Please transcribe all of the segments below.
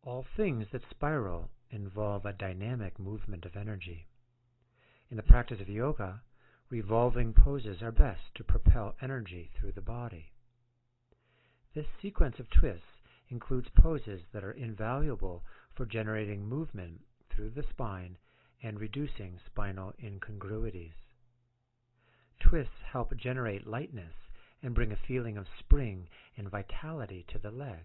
All things that spiral involve a dynamic movement of energy. In the practice of yoga, revolving poses are best to propel energy through the body. This sequence of twists includes poses that are invaluable for generating movement through the spine and reducing spinal incongruities. Twists help generate lightness and bring a feeling of spring and vitality to the legs.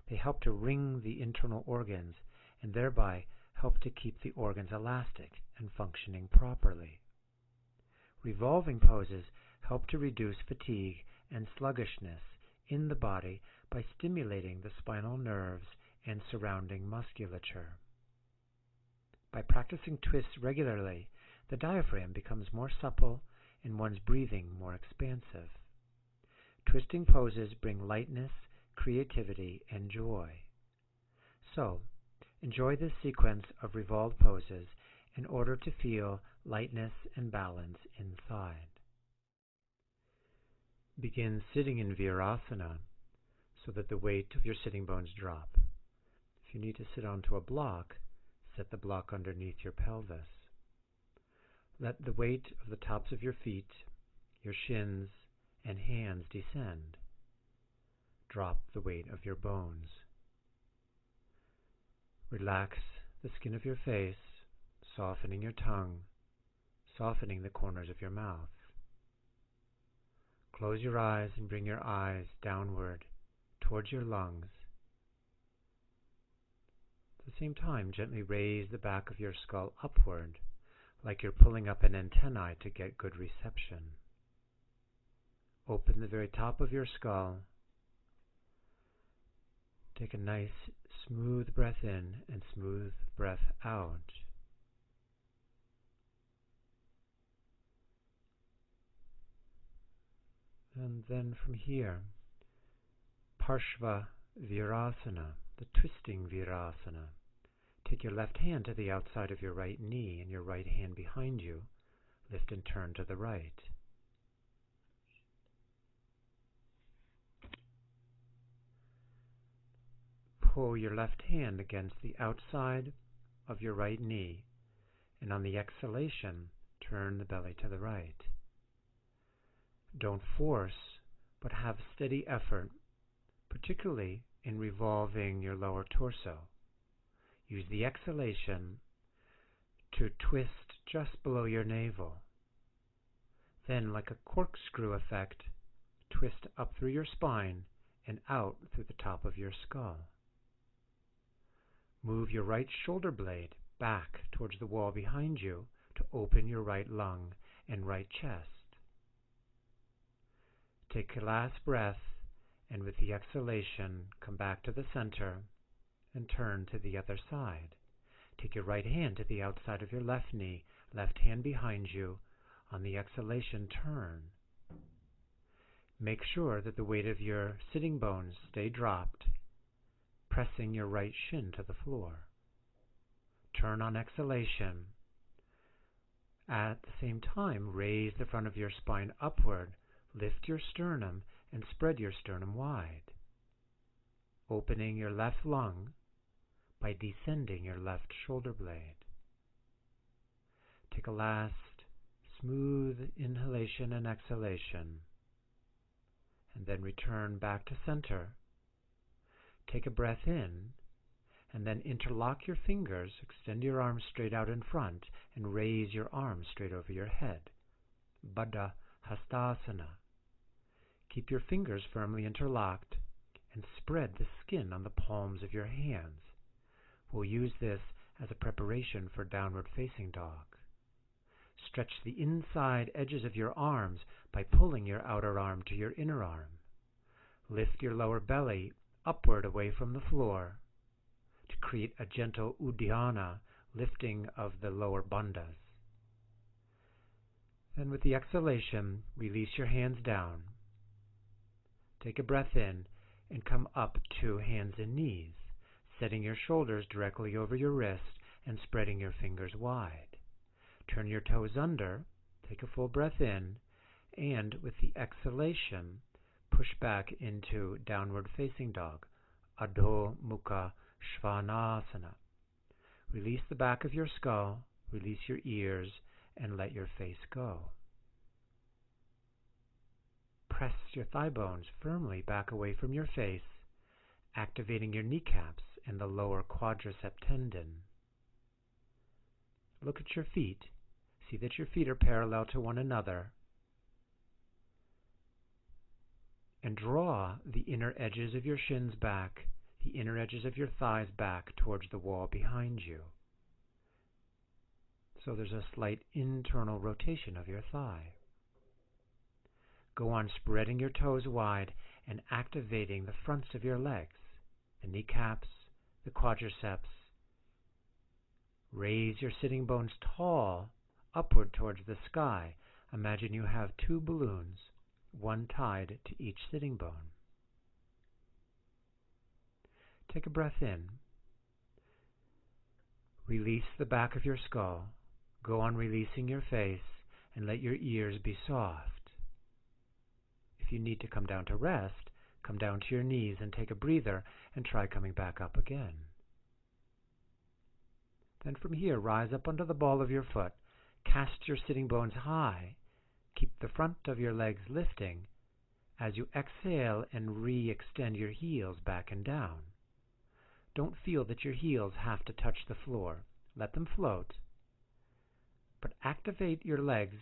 They help to wring the internal organs and thereby help to keep the organs elastic and functioning properly. Revolving poses help to reduce fatigue and sluggishness in the body by stimulating the spinal nerves and surrounding musculature. By practicing twists regularly, the diaphragm becomes more supple and one's breathing more expansive. Twisting poses bring lightness, creativity, and joy. So, enjoy this sequence of revolved poses in order to feel lightness and balance inside. Begin sitting in virasana so that the weight of your sitting bones drop. If you need to sit onto a block, set the block underneath your pelvis. Let the weight of the tops of your feet, your shins, and hands descend. Drop the weight of your bones. Relax the skin of your face, softening your tongue, softening the corners of your mouth. Close your eyes and bring your eyes downward towards your lungs. At the same time, gently raise the back of your skull upward, like you're pulling up an antennae to get good reception. Open the very top of your skull. Take a nice, smooth breath in and smooth breath out. And then from here, Parshva virasana, the twisting virasana. Take your left hand to the outside of your right knee and your right hand behind you. Lift and turn to the right. Pull your left hand against the outside of your right knee, and on the exhalation, turn the belly to the right. Don't force, but have steady effort, particularly in revolving your lower torso. Use the exhalation to twist just below your navel. Then, like a corkscrew effect, twist up through your spine and out through the top of your skull. Move your right shoulder blade back towards the wall behind you to open your right lung and right chest. Take your last breath, and with the exhalation, come back to the center and turn to the other side. Take your right hand to the outside of your left knee, left hand behind you. On the exhalation, turn. Make sure that the weight of your sitting bones stay dropped, pressing your right shin to the floor. Turn on exhalation. At the same time, raise the front of your spine upward, lift your sternum, and spread your sternum wide, opening your left lung by descending your left shoulder blade. Take a last smooth inhalation and exhalation, and then return back to center. Take a breath in, and then interlock your fingers, extend your arms straight out in front, and raise your arms straight over your head. Baddha Hastasana. Keep your fingers firmly interlocked and spread the skin on the palms of your hands. We'll use this as a preparation for downward facing dog. Stretch the inside edges of your arms by pulling your outer arm to your inner arm. Lift your lower belly upward away from the floor to create a gentle uddiyana, lifting of the lower bandhas. Then with the exhalation, release your hands down. Take a breath in and come up to hands and knees, setting your shoulders directly over your wrist and spreading your fingers wide. Turn your toes under, take a full breath in, and with the exhalation, push back into downward facing dog, Adho Mukha Svanasana. Release the back of your skull, release your ears, and let your face go. Press your thigh bones firmly back away from your face, activating your kneecaps and the lower quadricep tendon. Look at your feet. See that your feet are parallel to one another. And draw the inner edges of your shins back, the inner edges of your thighs back towards the wall behind you. So there's a slight internal rotation of your thigh. Go on spreading your toes wide and activating the fronts of your legs, the kneecaps, the quadriceps. Raise your sitting bones tall, upward towards the sky. Imagine you have two balloons, one tied to each sitting bone. Take a breath in. Release the back of your skull. Go on releasing your face and let your ears be soft. If you need to come down to rest, come down to your knees and take a breather and try coming back up again. Then from here, rise up onto the ball of your foot. Cast your sitting bones high. Keep the front of your legs lifting as you exhale and re-extend your heels back and down. Don't feel that your heels have to touch the floor. Let them float. But activate your legs.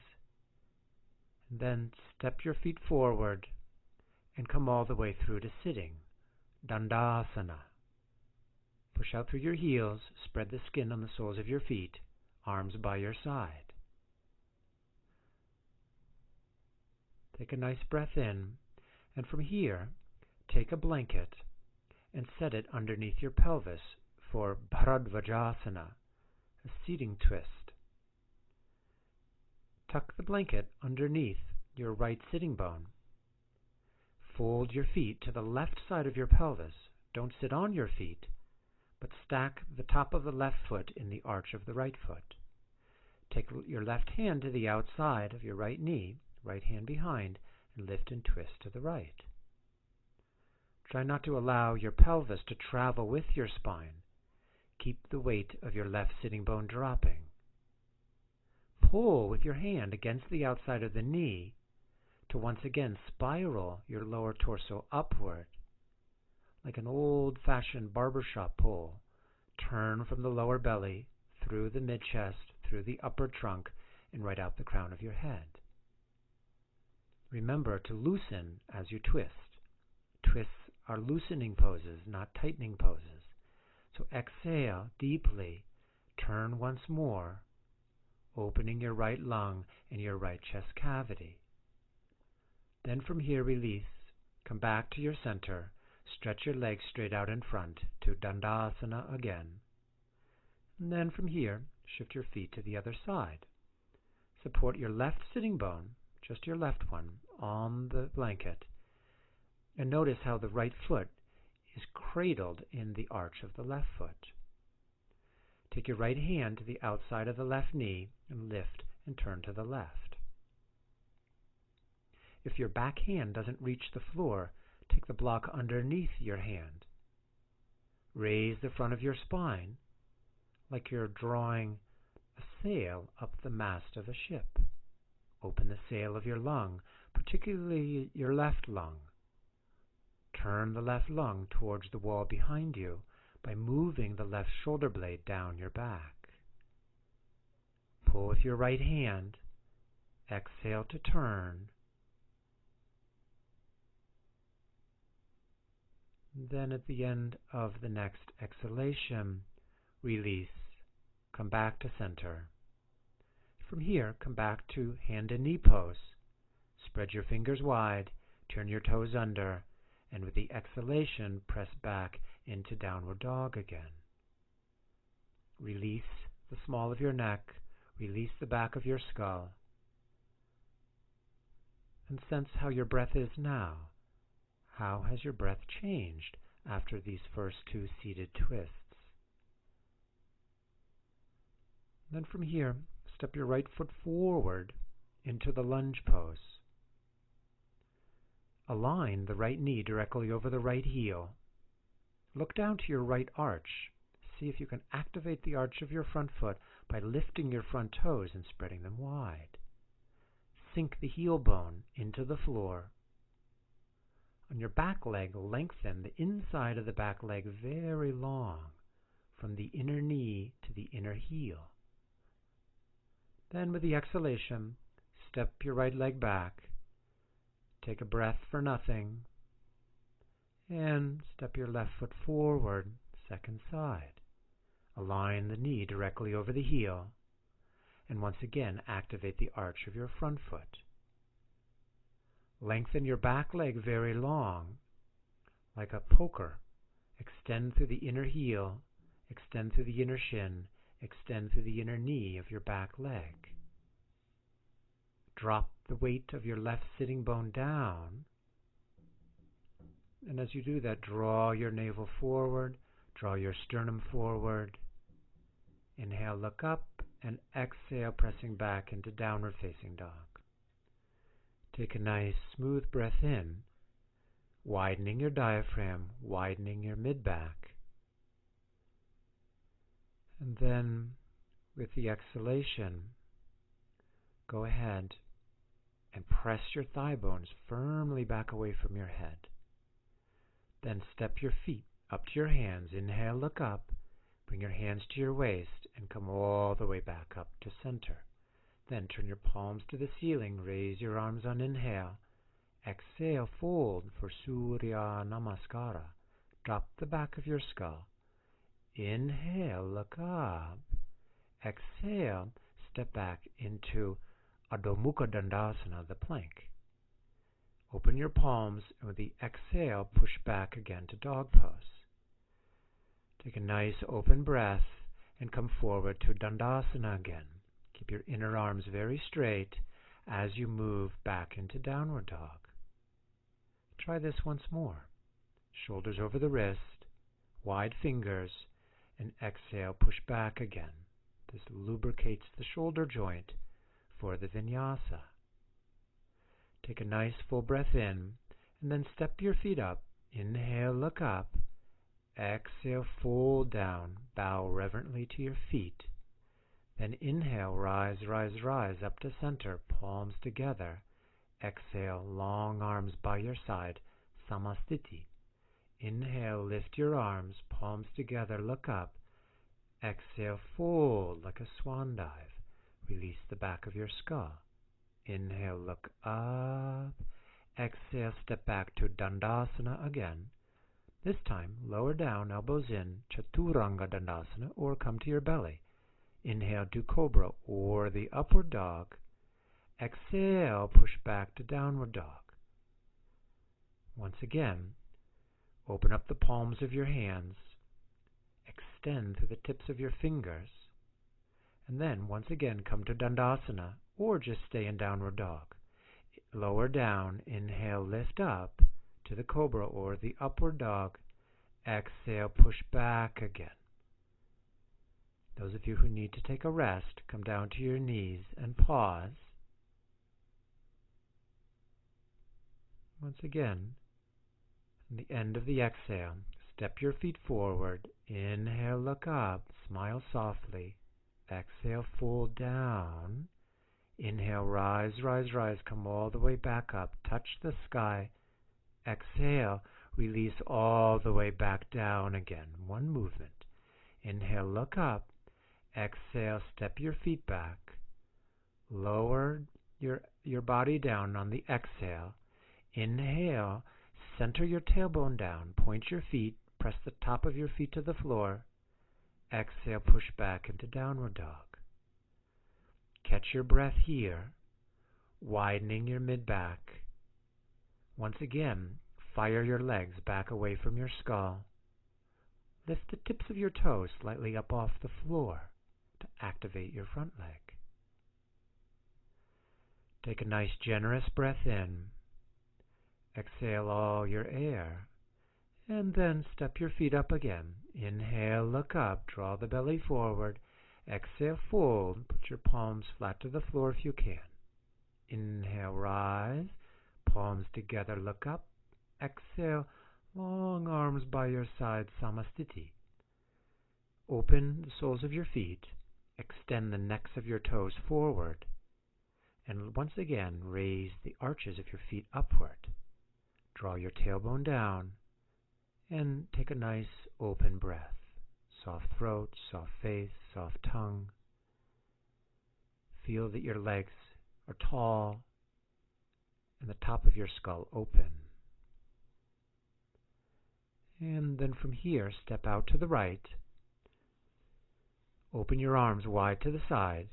And then step your feet forward and come all the way through to sitting, Dandasana. Push out through your heels, spread the skin on the soles of your feet, arms by your side. Take a nice breath in, and from here, take a blanket and set it underneath your pelvis for Bharadvajasana, a seating twist. Tuck the blanket underneath your right sitting bone. Fold your feet to the left side of your pelvis. Don't sit on your feet, but stack the top of the left foot in the arch of the right foot. Take your left hand to the outside of your right knee, right hand behind, and lift and twist to the right. Try not to allow your pelvis to travel with your spine. Keep the weight of your left sitting bone dropping. Pull with your hand against the outside of the knee to once again spiral your lower torso upward, like an old-fashioned barbershop pull. Turn from the lower belly, through the mid-chest, through the upper trunk, and right out the crown of your head. Remember to loosen as you twist. Twists are loosening poses, not tightening poses. So exhale deeply. Turn once more, opening your right lung and your right chest cavity. Then from here, release. Come back to your center. Stretch your legs straight out in front to Dandasana again. And then from here, shift your feet to the other side. Support your left sitting bone, just your left one, on the blanket. And notice how the right foot is cradled in the arch of the left foot. Take your right hand to the outside of the left knee and lift and turn to the left. If your back hand doesn't reach the floor, take the block underneath your hand. Raise the front of your spine like you're drawing a sail up the mast of a ship. Open the sail of your lung, particularly your left lung. Turn the left lung towards the wall behind you by moving the left shoulder blade down your back. Pull with your right hand. Exhale to turn. Then at the end of the next exhalation, release. Come back to center. From here, come back to hand and knee pose. Spread your fingers wide, turn your toes under, and with the exhalation, press back into downward dog again. Release the small of your neck, release the back of your skull, and sense how your breath is now. How has your breath changed after these first two seated twists? Then from here, step your right foot forward into the lunge pose. Align the right knee directly over the right heel. Look down to your right arch. See if you can activate the arch of your front foot by lifting your front toes and spreading them wide. Sink the heel bone into the floor. On your back leg, lengthen the inside of the back leg very long, from the inner knee to the inner heel. Then with the exhalation, step your right leg back. Take a breath for nothing. And step your left foot forward, second side. Align the knee directly over the heel. And once again, activate the arch of your front foot. Lengthen your back leg very long, like a poker. Extend through the inner heel, extend through the inner shin, extend through the inner knee of your back leg. Drop the weight of your left sitting bone down. And as you do that, draw your navel forward, draw your sternum forward. Inhale, look up, and exhale, pressing back into downward facing dog. Take a nice smooth breath in, widening your diaphragm, widening your mid-back. And then, with the exhalation, go ahead and press your thigh bones firmly back away from your head. Then step your feet up to your hands. Inhale, look up. Bring your hands to your waist and come all the way back up to center. Then turn your palms to the ceiling. Raise your arms on inhale. Exhale, fold for Surya Namaskara. Drop the back of your skull. Inhale, look up. Exhale, step back into Adho Mukha Dandasana, the plank. Open your palms, and with the exhale, push back again to dog pose. Take a nice open breath and come forward to Dandasana again. Keep your inner arms very straight as you move back into downward dog. Try this once more. Shoulders over the wrist, wide fingers, and exhale, push back again. This lubricates the shoulder joint for the vinyasa. Take a nice full breath in, and then step your feet up. Inhale, look up. Exhale, fold down. Bow reverently to your feet. Then inhale, rise, rise, rise up to center, palms together. Exhale, long arms by your side, Samasthiti. Inhale, lift your arms, palms together, look up. Exhale, fold like a swan dive. Release the back of your skull. Inhale, look up. Exhale, step back to Dandasana again. This time, lower down, elbows in, Chaturanga Dandasana, or come to your belly. Inhale, do Cobra or the upward dog. Exhale, push back to downward dog. Once again, open up the palms of your hands. Extend through the tips of your fingers. And then, once again, come to Dandasana, or just stay in downward dog. Lower down, inhale, lift up to the Cobra or the upward dog. Exhale, push back again. Those of you who need to take a rest, come down to your knees and pause. Once again, at the end of the exhale, step your feet forward. Inhale, look up, smile softly. Exhale, fold down. Inhale, rise, rise, rise, come all the way back up, touch the sky. Exhale, release all the way back down again. One movement. Inhale, look up. Exhale, step your feet back. Lower your body down on the exhale. Inhale, center your tailbone down. Point your feet. Press the top of your feet to the floor. Exhale, push back into downward dog. Catch your breath here, widening your mid-back. Once again, fire your legs back away from your skull. Lift the tips of your toes slightly up off the floor to activate your front leg. Take a nice generous breath in. Exhale all your air. And then step your feet up again. Inhale, look up, draw the belly forward. Exhale, fold. Put your palms flat to the floor if you can. Inhale, rise. Palms together, look up. Exhale, Long arms by your side, Samastiti. Open the soles of your feet. Extend the necks of your toes forward. And once again, raise the arches of your feet upward. Draw your tailbone down and take a nice open breath. Soft throat, soft face, soft tongue. Feel that your legs are tall and the top of your skull open. And then from here, step out to the right. Open your arms wide to the side.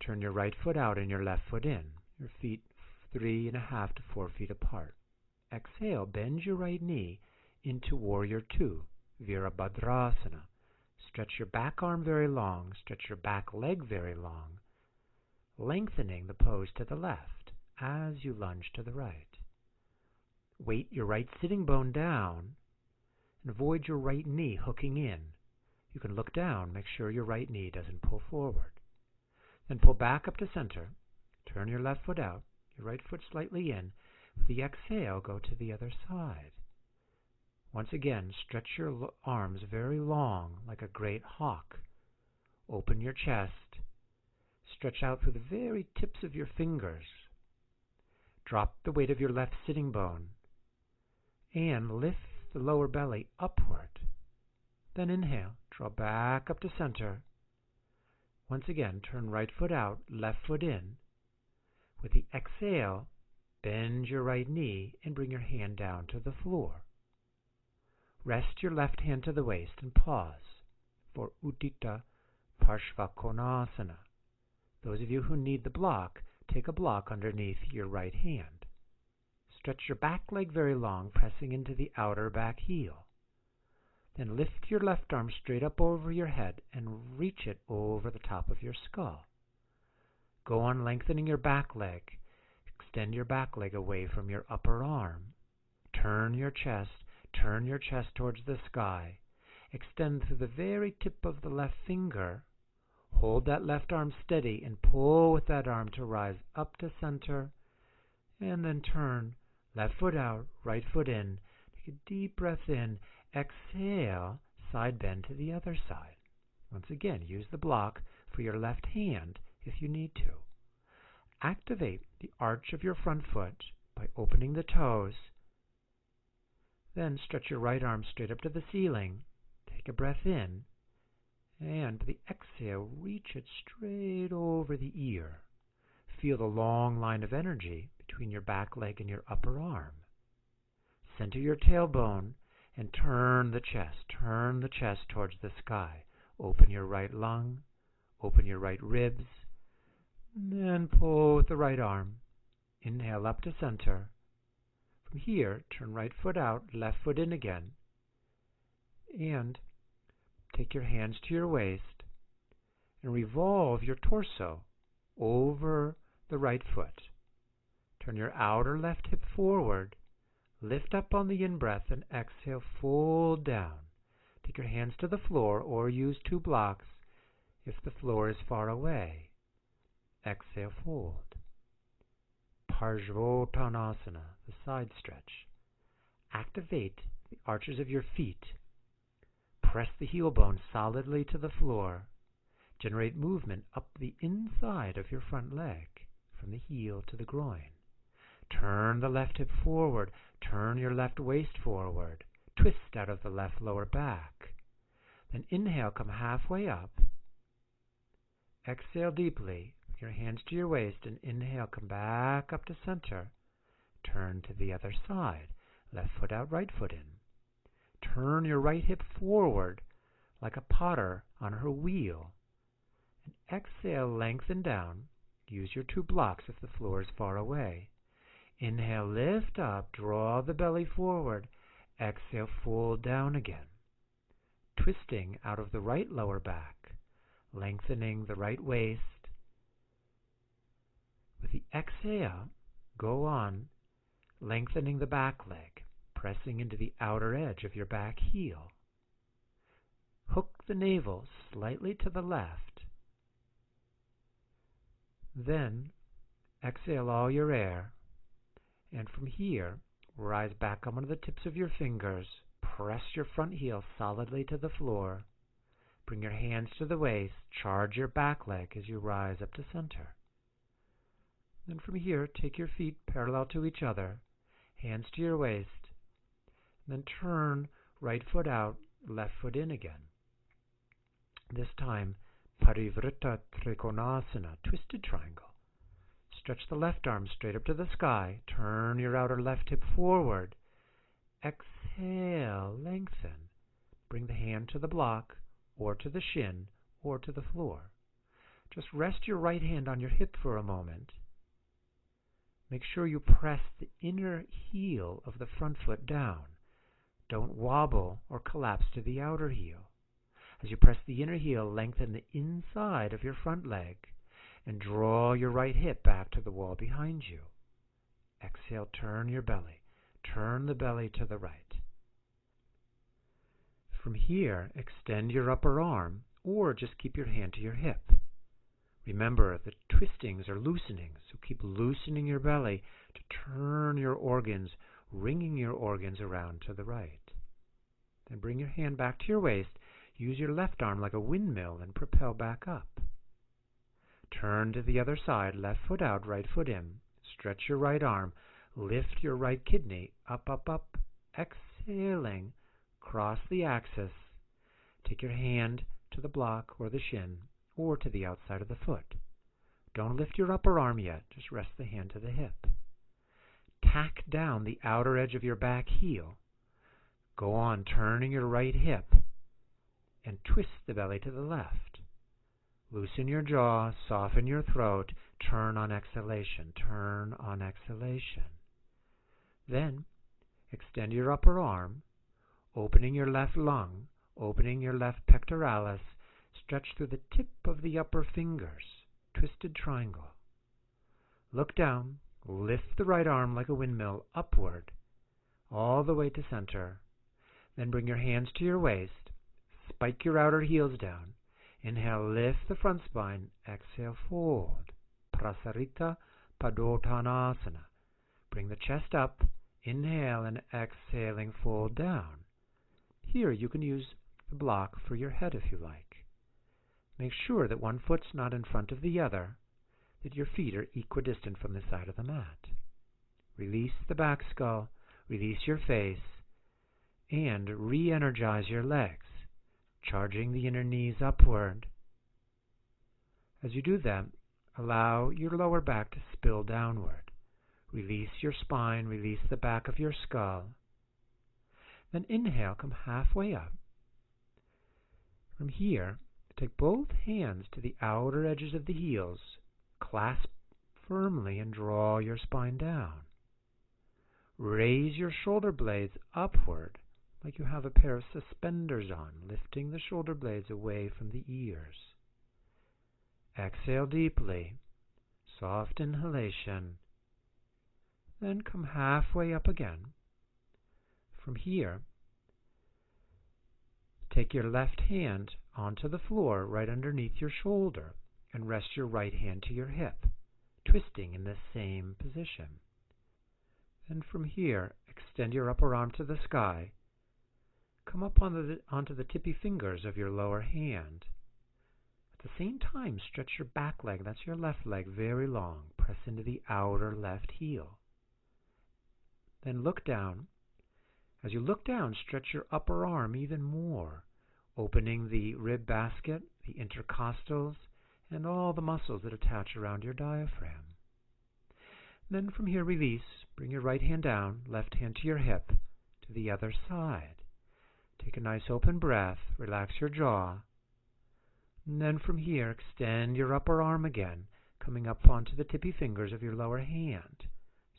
Turn your right foot out and your left foot in. Your feet 3.5 to 4 feet apart. Exhale, bend your right knee into Warrior Two, Virabhadrasana. Stretch your back arm very long, stretch your back leg very long, lengthening the pose to the left as you lunge to the right. Weight your right sitting bone down and avoid your right knee hooking in. You can look down, make sure your right knee doesn't pull forward. Then pull back up to center, turn your left foot out, your right foot slightly in. With the exhale, go to the other side. Once again, stretch your arms very long like a great hawk. Open your chest. Stretch out through the very tips of your fingers. Drop the weight of your left sitting bone and lift the lower belly upward. Then inhale, draw back up to center. Once again, turn right foot out, left foot in. With the exhale, bend your right knee and bring your hand down to the floor. Rest your left hand to the waist and pause for Uddita Parshvakonasana. Those of you who need the block, take a block underneath your right hand. Stretch your back leg very long, pressing into the outer back heel. Then lift your left arm straight up over your head and reach it over the top of your skull. Go on lengthening your back leg. Extend your back leg away from your upper arm. Turn your chest towards the sky. Extend through the very tip of the left finger. Hold that left arm steady and pull with that arm to rise up to center. And then turn left foot out, right foot in. Take a deep breath in. Exhale, side bend to the other side. Once again, use the block for your left hand if you need to. Activate the arch of your front foot by opening the toes. Then stretch your right arm straight up to the ceiling. Take a breath in. And with the exhale, reach it straight over the ear. Feel the long line of energy between your back leg and your upper arm. Center your tailbone and turn the chest towards the sky. Open your right lung, open your right ribs, then pull with the right arm. Inhale up to center. From here, turn right foot out, left foot in again, and take your hands to your waist and revolve your torso over the right foot. Turn your outer left hip forward. Lift up on the in-breath and exhale, fold down. Take your hands to the floor or use 2 blocks if the floor is far away. Exhale, fold. Parshvottanasana, the side stretch. Activate the arches of your feet. Press the heel bone solidly to the floor. Generate movement up the inside of your front leg, from the heel to the groin. Turn the left hip forward. Turn your left waist forward. Twist out of the left lower back. Then inhale, come halfway up. Exhale deeply. With your hands to your waist and inhale, come back up to center. Turn to the other side. Left foot out, right foot in. Turn your right hip forward like a potter on her wheel. And exhale, lengthen down. Use your 2 blocks if the floor is far away. Inhale, lift up, draw the belly forward. Exhale, fold down again. Twisting out of the right lower back, lengthening the right waist. With the exhale, go on, lengthening the back leg, pressing into the outer edge of your back heel. Hook the navel slightly to the left. Then exhale all your air. And from here, Rise back up onto the tips of your fingers. Press your front heel solidly to the floor. Bring your hands to the waist. Charge your back leg as you rise up to center. Then from here, take your feet parallel to each other, hands to your waist. Then turn right foot out, left foot in again. This time, Parivrtta Trikonasana, twisted triangle. Stretch the left arm straight up to the sky. Turn your outer left hip forward. Exhale, lengthen. Bring the hand to the block, or to the shin, or to the floor. Just rest your right hand on your hip for a moment. Make sure you press the inner heel of the front foot down. Don't wobble or collapse to the outer heel. As you press the inner heel, lengthen the inside of your front leg and draw your right hip back to the wall behind you. Exhale, turn your belly. Turn the belly to the right. From here, extend your upper arm or just keep your hand to your hip. Remember, the twistings are loosening, so keep loosening your belly to turn your organs, wringing your organs around to the right. Then bring your hand back to your waist. Use your left arm like a windmill and propel back up. Turn to the other side, left foot out, right foot in. Stretch your right arm. Lift your right kidney up, up, up. Exhaling, cross the axis. Take your hand to the block or the shin or to the outside of the foot. Don't lift your upper arm yet. Just rest the hand to the hip. Tack down the outer edge of your back heel. Go on turning your right hip and twist the belly to the left. Loosen your jaw, soften your throat, turn on exhalation, turn on exhalation. Then, extend your upper arm, opening your left lung, opening your left pectoralis, stretch through the tip of the upper fingers, twisted triangle. Look down, lift the right arm like a windmill upward, all the way to center. Then bring your hands to your waist, spike your outer heels down. Inhale, lift the front spine. Exhale, fold. Prasarita Padottanasana. Bring the chest up. Inhale and exhaling, fold down. Here you can use the block for your head if you like. Make sure that one foot's not in front of the other, that your feet are equidistant from the side of the mat. Release the back skull, release your face, and re-energize your legs, charging the inner knees upward. As you do that, allow your lower back to spill downward. Release your spine, release the back of your skull. Then inhale, come halfway up. From here, take both hands to the outer edges of the heels, clasp firmly and draw your spine down. Raise your shoulder blades upward like you have a pair of suspenders on, lifting the shoulder blades away from the ears. Exhale deeply, soft inhalation. Then come halfway up again. From here, take your left hand onto the floor right underneath your shoulder and rest your right hand to your hip, twisting in the same position. Then from here, extend your upper arm to the sky. Come up onto the tippy fingers of your lower hand. At the same time, stretch your back leg, that's your left leg, very long. Press into the outer left heel. Then look down. As you look down, stretch your upper arm even more, opening the rib basket, the intercostals, and all the muscles that attach around your diaphragm. Then from here, release. Bring your right hand down, left hand to your hip, to the other side. Take a nice open breath, relax your jaw. And then from here, extend your upper arm again, coming up onto the tippy fingers of your lower hand,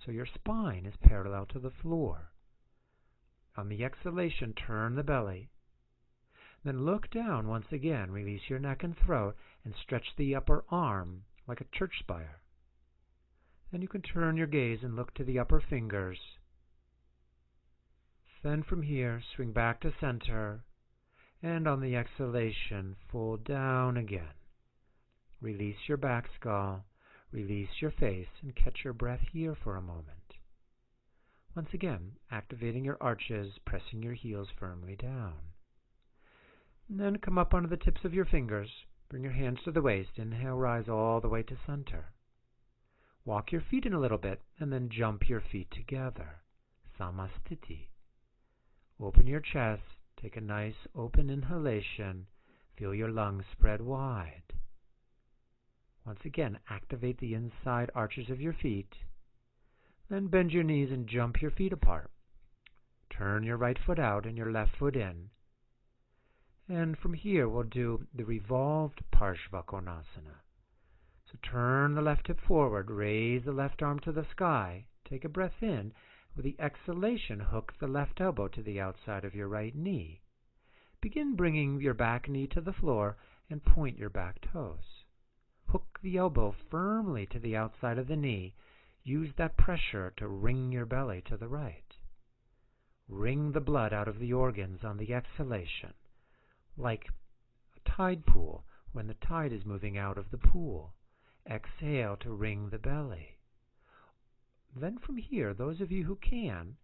so your spine is parallel to the floor. On the exhalation, turn the belly. Then look down once again, release your neck and throat, and stretch the upper arm like a church spire. Then you can turn your gaze and look to the upper fingers. Then from here, swing back to center, and on the exhalation, fold down again. Release your back skull, release your face, and catch your breath here for a moment. Once again, activating your arches, pressing your heels firmly down. And then come up onto the tips of your fingers. Bring your hands to the waist. Inhale, rise all the way to center. Walk your feet in a little bit, and then jump your feet together. Samastiti. Open your chest. Take a nice open inhalation. Feel your lungs spread wide. Once again, activate the inside arches of your feet. Then bend your knees and jump your feet apart. Turn your right foot out and your left foot in. And from here, we'll do the Revolved Parshvakonasana. So turn the left hip forward, raise the left arm to the sky. Take a breath in. With the exhalation, hook the left elbow to the outside of your right knee. Begin bringing your back knee to the floor and point your back toes. Hook the elbow firmly to the outside of the knee. Use that pressure to wring your belly to the right. Wring the blood out of the organs on the exhalation, like a tide pool when the tide is moving out of the pool. Exhale to wring the belly. Then from here, those of you who can,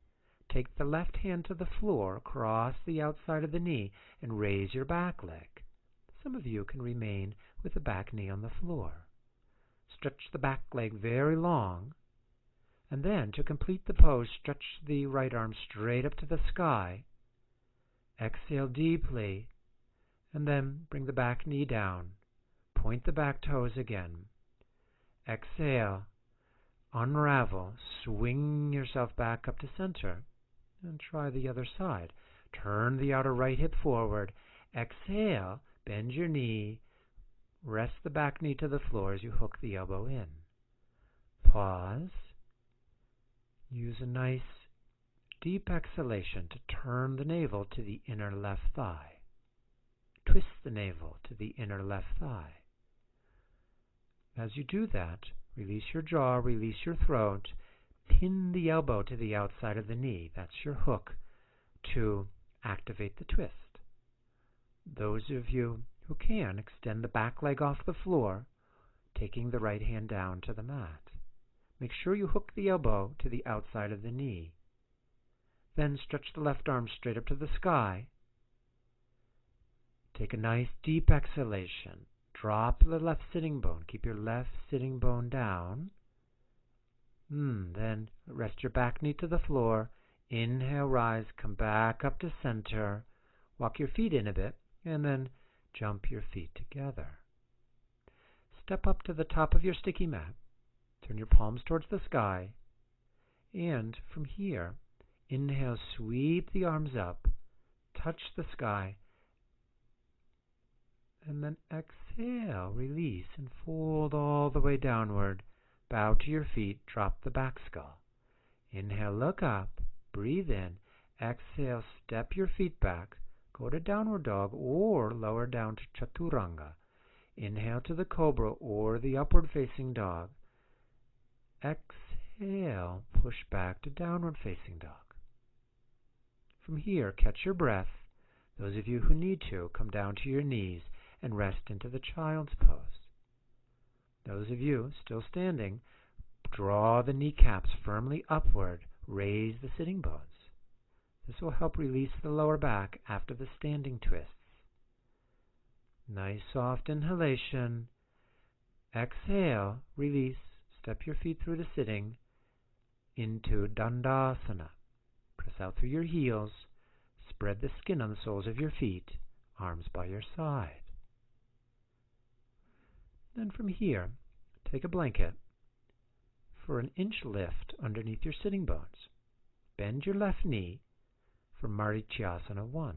take the left hand to the floor, across the outside of the knee, and raise your back leg. Some of you can remain with the back knee on the floor. Stretch the back leg very long, and then to complete the pose, stretch the right arm straight up to the sky. Exhale deeply, and then bring the back knee down. Point the back toes again. Exhale, unravel, swing yourself back up to center, and try the other side. Turn the outer right hip forward. Exhale, bend your knee, rest the back knee to the floor as you hook the elbow in. Pause. Use a nice deep exhalation to turn the navel to the inner left thigh. Twist the navel to the inner left thigh. As you do that, release your jaw, release your throat, pin the elbow to the outside of the knee. That's your hook to activate the twist. Those of you who can, extend the back leg off the floor, taking the right hand down to the mat. Make sure you hook the elbow to the outside of the knee. Then stretch the left arm straight up to the sky. Take a nice deep exhalation. Drop the left sitting bone. Keep your left sitting bone down. Then rest your back knee to the floor. Inhale, rise, come back up to center. Walk your feet in a bit, and then jump your feet together. Step up to the top of your sticky mat. Turn your palms towards the sky. And from here, inhale, sweep the arms up, touch the sky, and then exhale, release, and fold all the way downward. Bow to your feet, drop the back skull. Inhale, look up, breathe in. Exhale, step your feet back. Go to downward dog or lower down to chaturanga. Inhale to the cobra or the upward facing dog. Exhale, push back to downward facing dog. From here, catch your breath. Those of you who need to, come down to your knees and rest into the child's pose. Those of you still standing, draw the kneecaps firmly upward, raise the sitting bones. This will help release the lower back after the standing twists. Nice soft inhalation. Exhale, release, step your feet through the sitting into Dandasana. Press out through your heels, spread the skin on the soles of your feet, arms by your side. Then from here, take a blanket for an inch lift underneath your sitting bones. Bend your left knee for Marichyasana 1.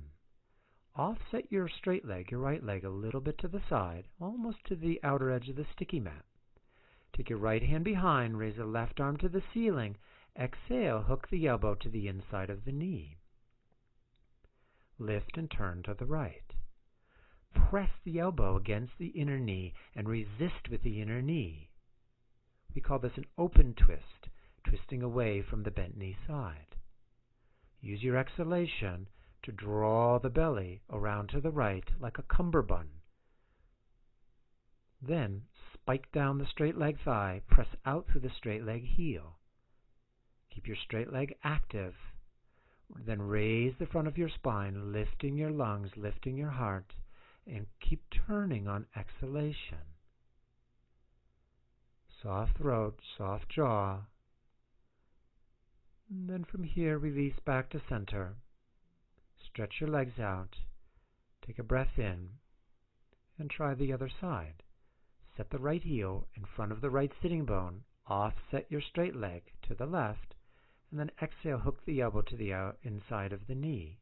Offset your straight leg, your right leg, a little bit to the side, almost to the outer edge of the sticky mat. Take your right hand behind, raise the left arm to the ceiling. Exhale, hook the elbow to the inside of the knee. Lift and turn to the right. Press the elbow against the inner knee and resist with the inner knee. We call this an open twist, twisting away from the bent knee side. Use your exhalation to draw the belly around to the right like a cummerbund. Then spike down the straight leg thigh, press out through the straight leg heel. Keep your straight leg active. Then raise the front of your spine, lifting your lungs, lifting your heart, and keep turning on exhalation. Soft throat, soft jaw. And then from here, release back to center. Stretch your legs out. Take a breath in and try the other side. Set the right heel in front of the right sitting bone. Offset your straight leg to the left. And then exhale, hook the elbow to the inside of the knee.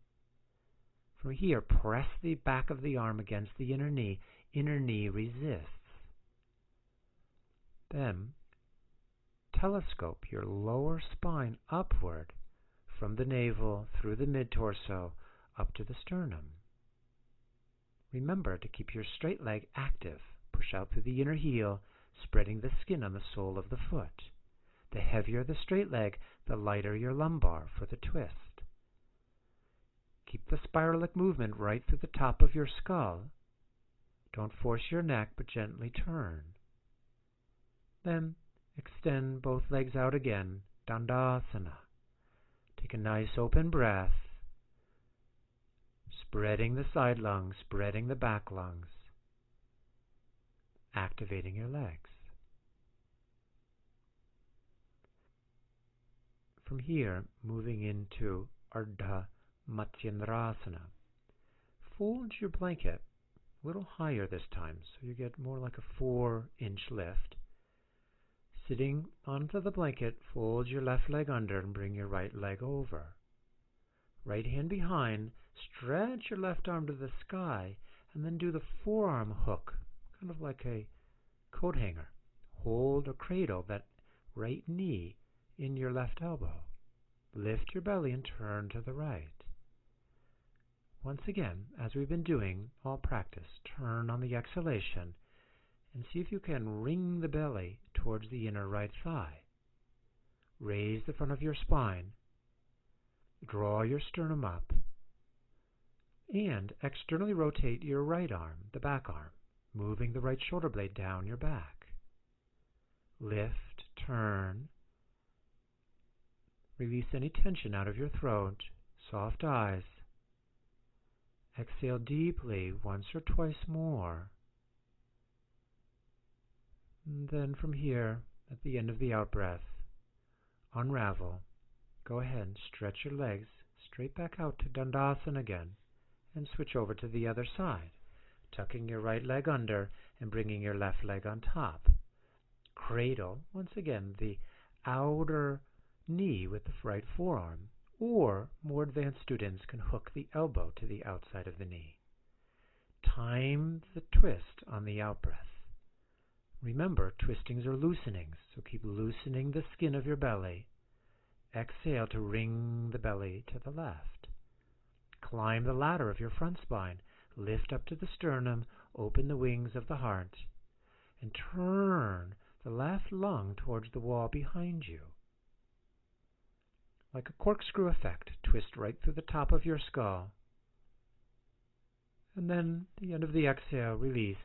From here, press the back of the arm against the inner knee. Inner knee resists. Then, telescope your lower spine upward from the navel through the mid-torso up to the sternum. Remember to keep your straight leg active. Push out through the inner heel, spreading the skin on the sole of the foot. The heavier the straight leg, the lighter your lumbar for the twist. Keep the spiralic movement right through the top of your skull. Don't force your neck, but gently turn. Then extend both legs out again, Dandasana. Take a nice open breath, spreading the side lungs, spreading the back lungs, activating your legs. From here, moving into Ardha Matsyendrasana. Fold your blanket a little higher this time, so you get more like a 4-inch lift. Sitting onto the blanket, fold your left leg under and bring your right leg over. Right hand behind, stretch your left arm to the sky, and then do the forearm hook, kind of like a coat hanger. Hold or cradle that right knee in your left elbow. Lift your belly and turn to the right. Once again, as we've been doing all practice, turn on the exhalation and see if you can wring the belly towards the inner right thigh. Raise the front of your spine. Draw your sternum up. And externally rotate your right arm, the back arm, moving the right shoulder blade down your back. Lift, turn. Release any tension out of your throat, soft eyes. Exhale deeply once or twice more. And then from here, at the end of the out-breath, unravel. Go ahead and stretch your legs straight back out to Dandasana again and switch over to the other side, tucking your right leg under and bringing your left leg on top. Cradle, once again, the outer knee with the right forearm, or more advanced students can hook the elbow to the outside of the knee. Time the twist on the out-breath. Remember, twistings are loosenings, so keep loosening the skin of your belly. Exhale to wring the belly to the left. Climb the ladder of your front spine. Lift up to the sternum, open the wings of the heart, and turn the left lung towards the wall behind you. Like a corkscrew effect, twist right through the top of your skull. And then, at the end of the exhale, release.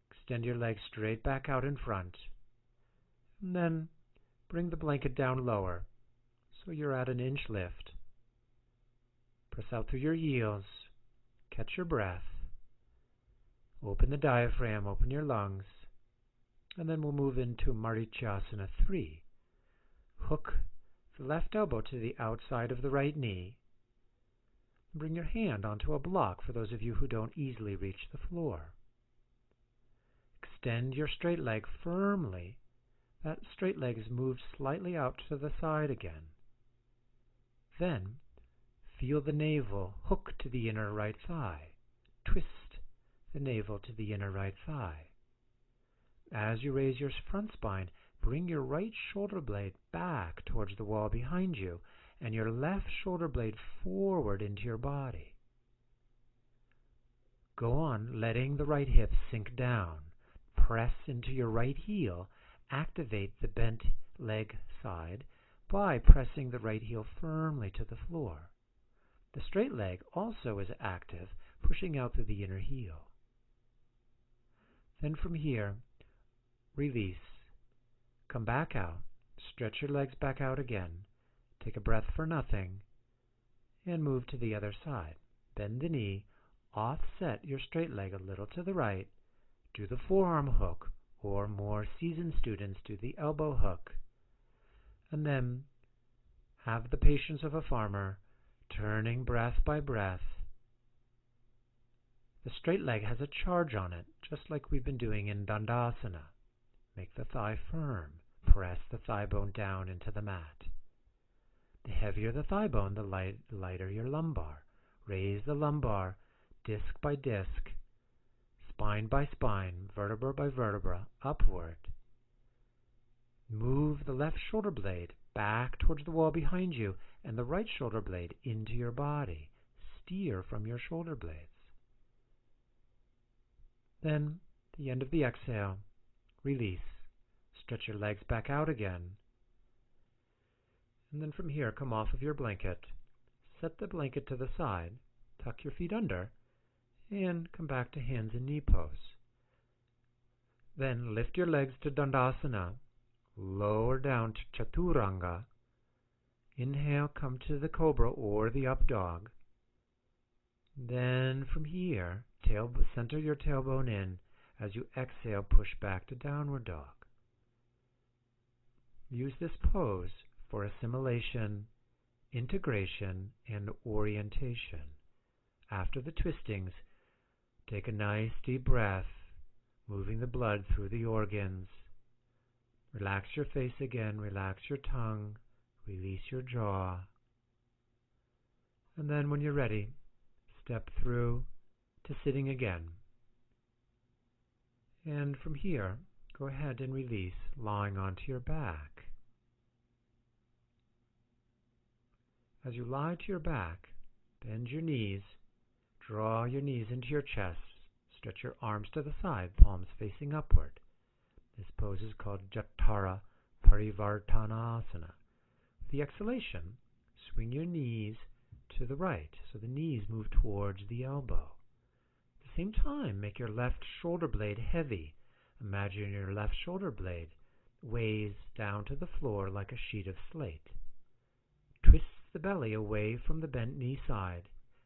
Extend your legs straight back out in front. And then, bring the blanket down lower, so you're at an inch lift. Press out through your heels. Catch your breath. Open the diaphragm, open your lungs. And then we'll move into Marichyasana 3. Hook the left elbow to the outside of the right knee. Bring your hand onto a block for those of you who don't easily reach the floor. Extend your straight leg firmly. That straight leg is moved slightly out to the side again. Then, feel the navel hook to the inner right thigh. Twist the navel to the inner right thigh. As you raise your front spine, bring your right shoulder blade back towards the wall behind you and your left shoulder blade forward into your body. Go on, letting the right hip sink down. Press into your right heel. Activate the bent leg side by pressing the right heel firmly to the floor. The straight leg also is active, pushing out through the inner heel. Then from here, release. Come back out. Stretch your legs back out again. Take a breath for nothing and move to the other side. Bend the knee, offset your straight leg a little to the right, do the forearm hook, or more seasoned students do the elbow hook. And then have the patience of a farmer, turning breath by breath. The straight leg has a charge on it, just like we've been doing in Dandasana. Make the thigh firm. Press the thigh bone down into the mat. The heavier the thigh bone, the lighter your lumbar. Raise the lumbar, disc by disc, spine by spine, vertebra by vertebra, upward. Move the left shoulder blade back towards the wall behind you and the right shoulder blade into your body. Steer from your shoulder blades. Then, at the end of the exhale, release. Stretch your legs back out again. And then from here, come off of your blanket. Set the blanket to the side. Tuck your feet under. And come back to hands and knee pose. Then lift your legs to Dandasana. Lower down to Chaturanga. Inhale, come to the Cobra or the Up Dog. Then from here, center your tailbone in. As you exhale, push back to Downward Dog. Use this pose for assimilation, integration, and orientation. After the twistings, take a nice deep breath, moving the blood through the organs. Relax your face again, relax your tongue, release your jaw. And then when you're ready, step through to sitting again. And from here, go ahead and release, lying onto your back. As you lie to your back, bend your knees, draw your knees into your chest, stretch your arms to the side, palms facing upward. This pose is called Jatara Parivartanasana. With the exhalation, swing your knees to the right, so the knees move towards the elbow. At the same time, make your left shoulder blade heavy. Imagine your left shoulder blade weighs down to the floor like a sheet of slate. Twist the belly away from the bent knee side.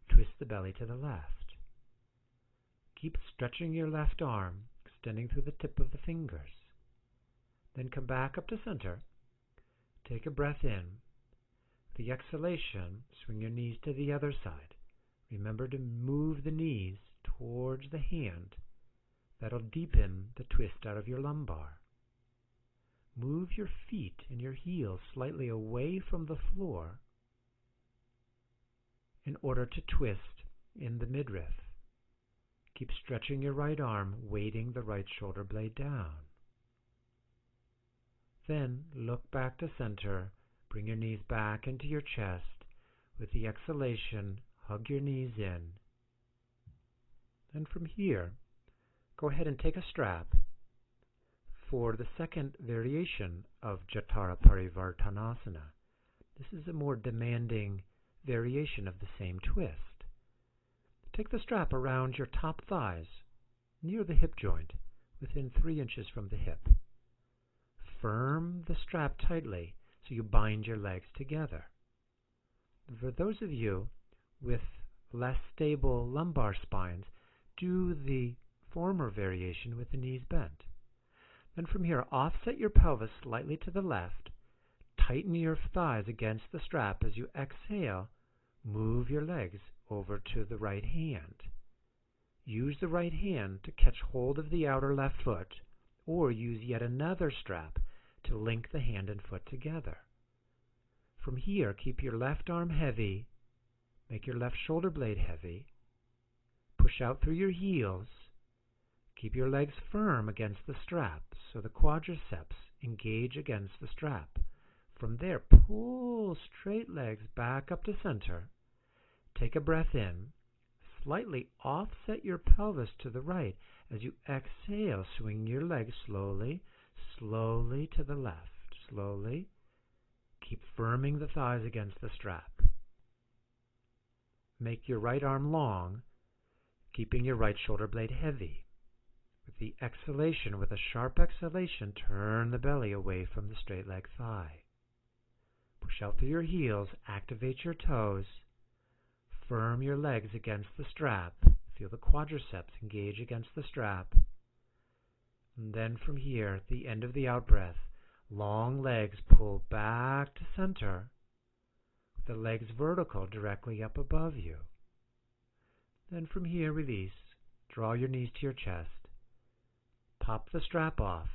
Twist the belly to the left. Keep stretching your left arm, extending through the tip of the fingers. Then come back up to center. Take a breath in. The exhalation, swing your knees to the other side. Remember to move the knees towards the hand. That'll deepen the twist out of your lumbar. Move your feet and your heels slightly away from the floor in order to twist in the midriff. Keep stretching your right arm, weighting the right shoulder blade down. Then look back to center. Bring your knees back into your chest. With the exhalation, hug your knees in. And from here, go ahead and take a strap for the second variation of Jatara Parivartanasana. This is a more demanding variation of the same twist. Take the strap around your top thighs, near the hip joint, within 3 inches from the hip. Firm the strap tightly so you bind your legs together. For those of you with less stable lumbar spines, do the former variation with the knees bent. Then from here, offset your pelvis slightly to the left. Tighten your thighs against the strap as you exhale. Move your legs over to the right hand. Use the right hand to catch hold of the outer left foot, or use yet another strap to link the hand and foot together. From here, keep your left arm heavy. Make your left shoulder blade heavy. Push out through your heels. Keep your legs firm against the strap so the quadriceps engage against the strap. From there, pull straight legs back up to center. Take a breath in. Slightly offset your pelvis to the right. As you exhale, swing your legs slowly, slowly to the left. Slowly. Keep firming the thighs against the strap. Make your right arm long, keeping your right shoulder blade heavy. With the exhalation, with a sharp exhalation, turn the belly away from the straight leg thigh. Push Push out through your heels, activate your toes, firm your legs against the strap. Feel the quadriceps engage against the strap. And then from here, at the end of the out-breath, long legs pull back to center, with the legs vertical directly up above you. Then from here, release. Draw your knees to your chest. Pop the strap off.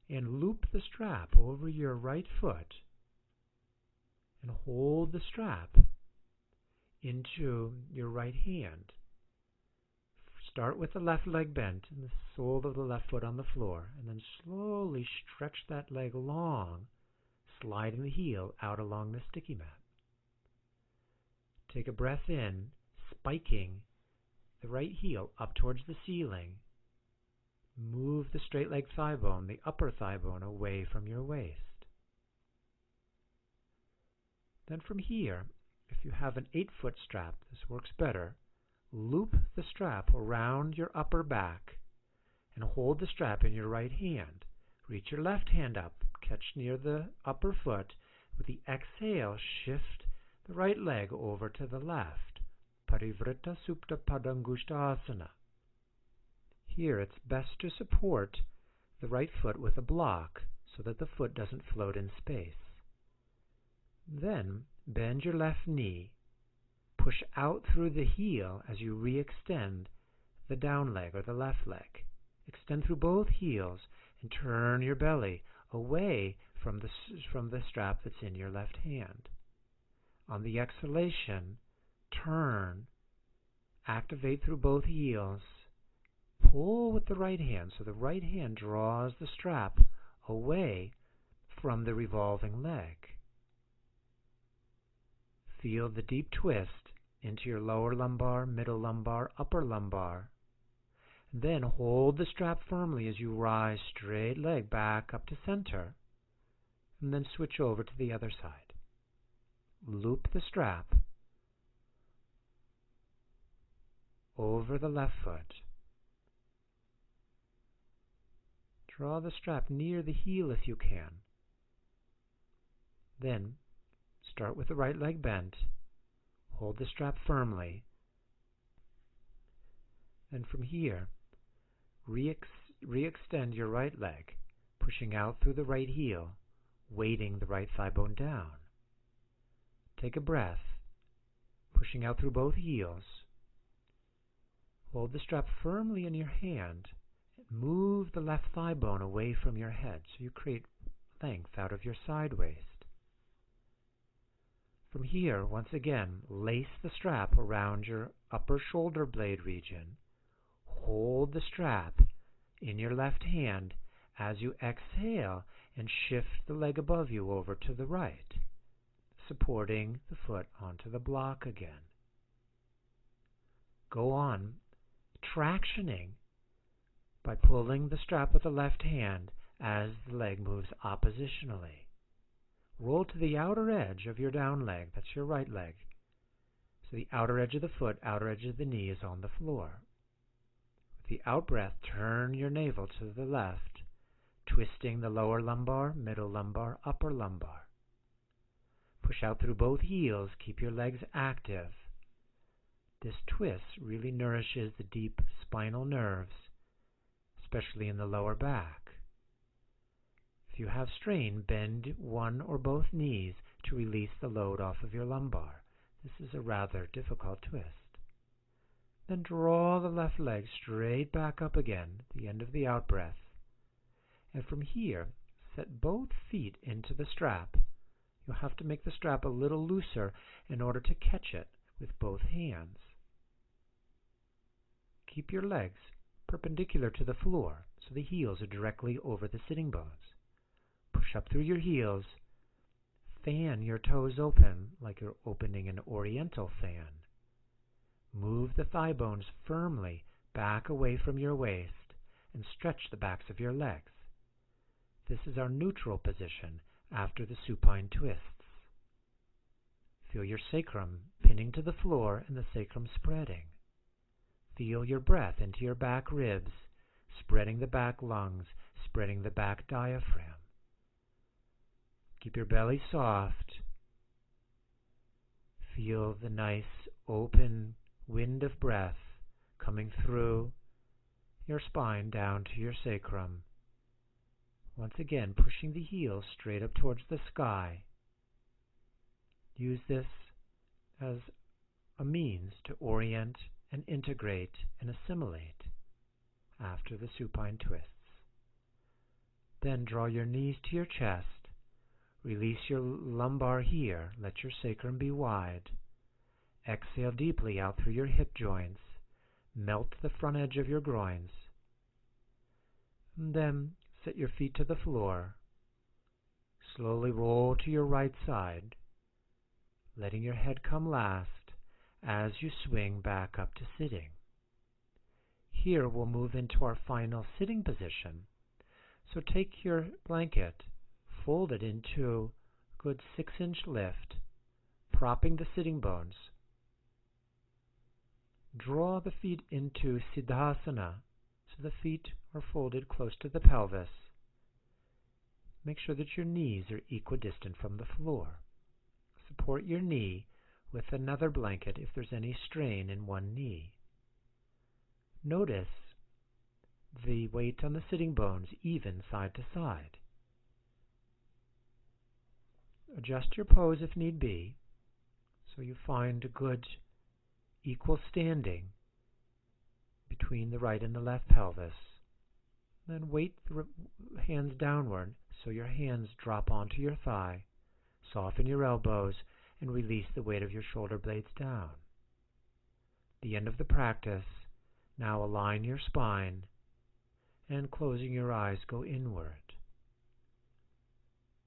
And loop the strap over your right foot. And hold the strap into your right hand. Start with the left leg bent and the sole of the left foot on the floor, and then slowly stretch that leg long, sliding the heel out along the sticky mat. Take a breath in, spiking the right heel up towards the ceiling. Move the straight leg thigh bone, the upper thigh bone, away from your waist. Then from here, if you have an 8-foot strap, this works better. Loop the strap around your upper back and hold the strap in your right hand. Reach your left hand up, catch near the upper foot. With the exhale, shift the right leg over to the left. Parivrtta Supta Padangusthasana. Here it's best to support the right foot with a block so that the foot doesn't float in space. Then bend your left knee. Push out through the heel as you re-extend the down leg or the left leg. Extend through both heels and turn your belly away from the strap that's in your left hand. On the exhalation, turn, activate through both heels, pull with the right hand so the right hand draws the strap away from the revolving leg. Feel the deep twist into your lower lumbar, middle lumbar, upper lumbar. Then hold the strap firmly as you rise straight leg back up to center. And then switch over to the other side. Loop the strap over the left foot. Draw the strap near the heel if you can. Then start with the right leg bent. Hold the strap firmly. And from here, re-extend your right leg, pushing out through the right heel, weighting the right thigh bone down. Take a breath, pushing out through both heels. Hold the strap firmly in your hand. Move the left thigh bone away from your head so you create length out of your side waist. From here, once again, lace the strap around your upper shoulder blade region. Hold the strap in your left hand as you exhale and shift the leg above you over to the right, supporting the foot onto the block again. Go on, tractioning by pulling the strap with the left hand as the leg moves oppositionally. Roll to the outer edge of your down leg, that's your right leg. So the outer edge of the foot, outer edge of the knee is on the floor. With the out-breath, turn your navel to the left, twisting the lower lumbar, middle lumbar, upper lumbar. Push out through both heels, keep your legs active. This twist really nourishes the deep spinal nerves, especially in the lower back. If you have strain, bend one or both knees to release the load off of your lumbar. This is a rather difficult twist. Then draw the left leg straight back up again at the end of the out-breath. And from here, set both feet into the strap. You'll have to make the strap a little looser in order to catch it with both hands. Keep your legs perpendicular to the floor so the heels are directly over the sitting bones. Push up through your heels. Fan your toes open like you're opening an oriental fan. Move the thigh bones firmly back away from your waist and stretch the backs of your legs. This is our neutral position after the supine twists. Feel your sacrum pinning to the floor and the sacrum spreading. Feel your breath into your back ribs, spreading the back lungs, spreading the back diaphragm. Keep your belly soft. Feel the nice open wind of breath coming through your spine down to your sacrum. Once again, pushing the heels straight up towards the sky. Use this as a means to orient and integrate and assimilate after the supine twists. Then draw your knees to your chest. Release your lumbar here. Let your sacrum be wide. Exhale deeply out through your hip joints. Melt the front edge of your groins. And then set your feet to the floor. Slowly roll to your right side, letting your head come last as you swing back up to sitting. Here we'll move into our final sitting position. So take your blanket, fold it into a good 6-inch lift, propping the sitting bones. Draw the feet into Siddhasana, so the feet are folded close to the pelvis. Make sure that your knees are equidistant from the floor. Support your knee with another blanket if there's any strain in one knee. Notice the weight on the sitting bones even side to side. Adjust your pose if need be, so you find a good equal standing between the right and the left pelvis. Then weight the hands downward so your hands drop onto your thigh. Soften your elbows and release the weight of your shoulder blades down. At the end of the practice, now align your spine and closing your eyes, go inward.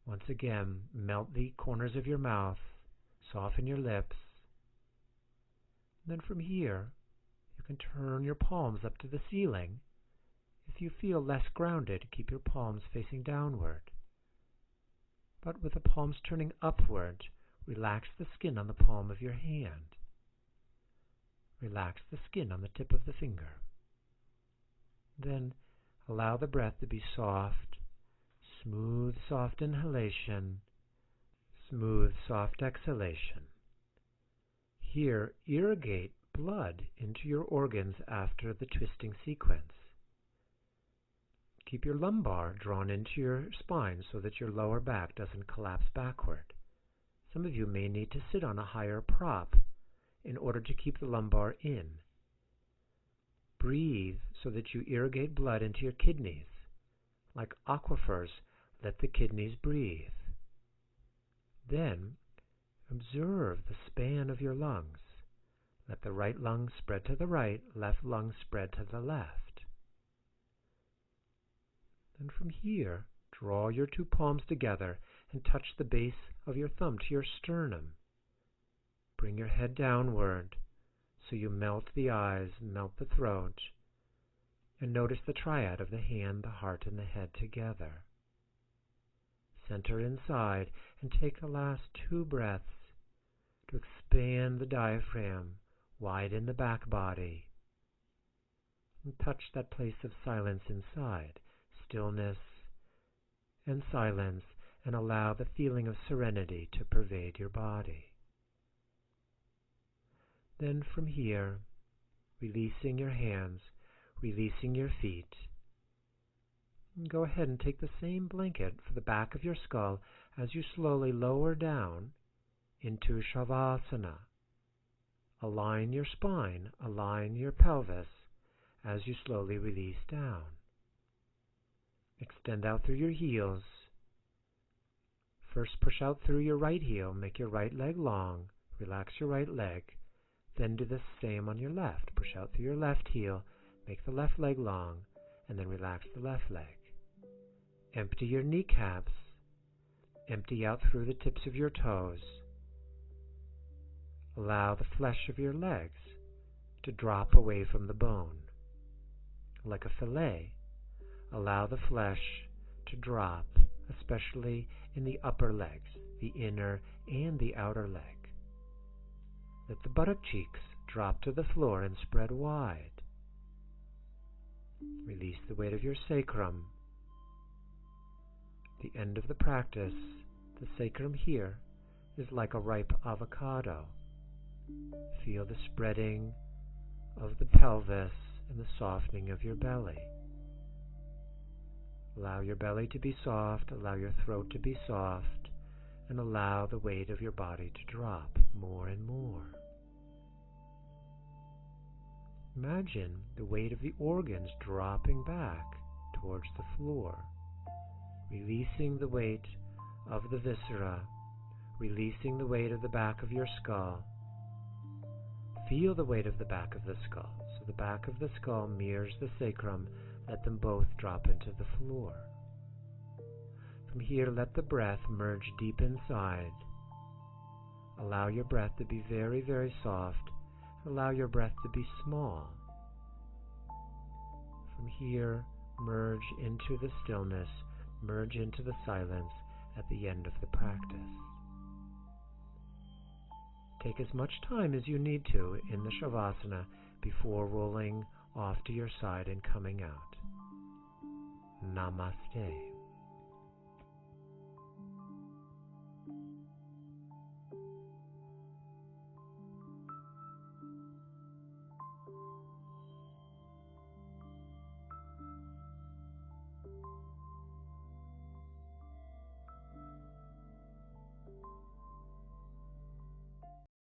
Once again, melt the corners of your mouth, soften your lips. Then from here, you can turn your palms up to the ceiling. If you feel less grounded, keep your palms facing downward. But with the palms turning upward, relax the skin on the palm of your hand. Relax the skin on the tip of the finger. Then allow the breath to be soft, smooth, soft inhalation, smooth, soft exhalation. Here, irrigate blood into your organs after the twisting sequence. Keep your lumbar drawn into your spine so that your lower back doesn't collapse backward. Some of you may need to sit on a higher prop in order to keep the lumbar in. Breathe so that you irrigate blood into your kidneys. Like aquifers, let the kidneys breathe. Then, observe the span of your lungs. Let the right lung spread to the right, left lung spread to the left. And from here, draw your two palms together and touch the base of your thumb to your sternum. Bring your head downward so you melt the eyes, melt the throat, and notice the triad of the hand, the heart, and the head together. Center inside and take the last 2 breaths to expand the diaphragm, widen the back body, and touch that place of silence inside, stillness and silence, and allow the feeling of serenity to pervade your body. Then from here, releasing your hands, releasing your feet, go ahead and take the same blanket for the back of your skull as you slowly lower down into Savasana. Align your spine, align your pelvis as you slowly release down. Extend out through your heels. First push out through your right heel, make your right leg long, relax your right leg. Then do the same on your left. Push out through your left heel, make the left leg long, and then relax the left leg. Empty your kneecaps. Empty out through the tips of your toes. Allow the flesh of your legs to drop away from the bone. Like a fillet, allow the flesh to drop, especially in the upper legs, the inner and the outer leg. Let the buttock cheeks drop to the floor and spread wide. Release the weight of your sacrum. At the end of the practice, the The sacrum here is like a ripe avocado. Feel the spreading of the pelvis and the softening of your belly. Allow your belly to be soft, allow your throat to be soft, and allow the weight of your body to drop more and more. Imagine the weight of the organs dropping back towards the floor, releasing the weight of the viscera, releasing the weight of the back of your skull. Feel the weight of the back of the skull. So the back of the skull mirrors the sacrum. Let them both drop into the floor. From here, let the breath merge deep inside. Allow your breath to be very, very soft. Allow your breath to be small. From here, merge into the stillness, merge into the silence at the end of the practice. Take as much time as you need to in the Savasana before rolling off to your side and coming out. Namaste.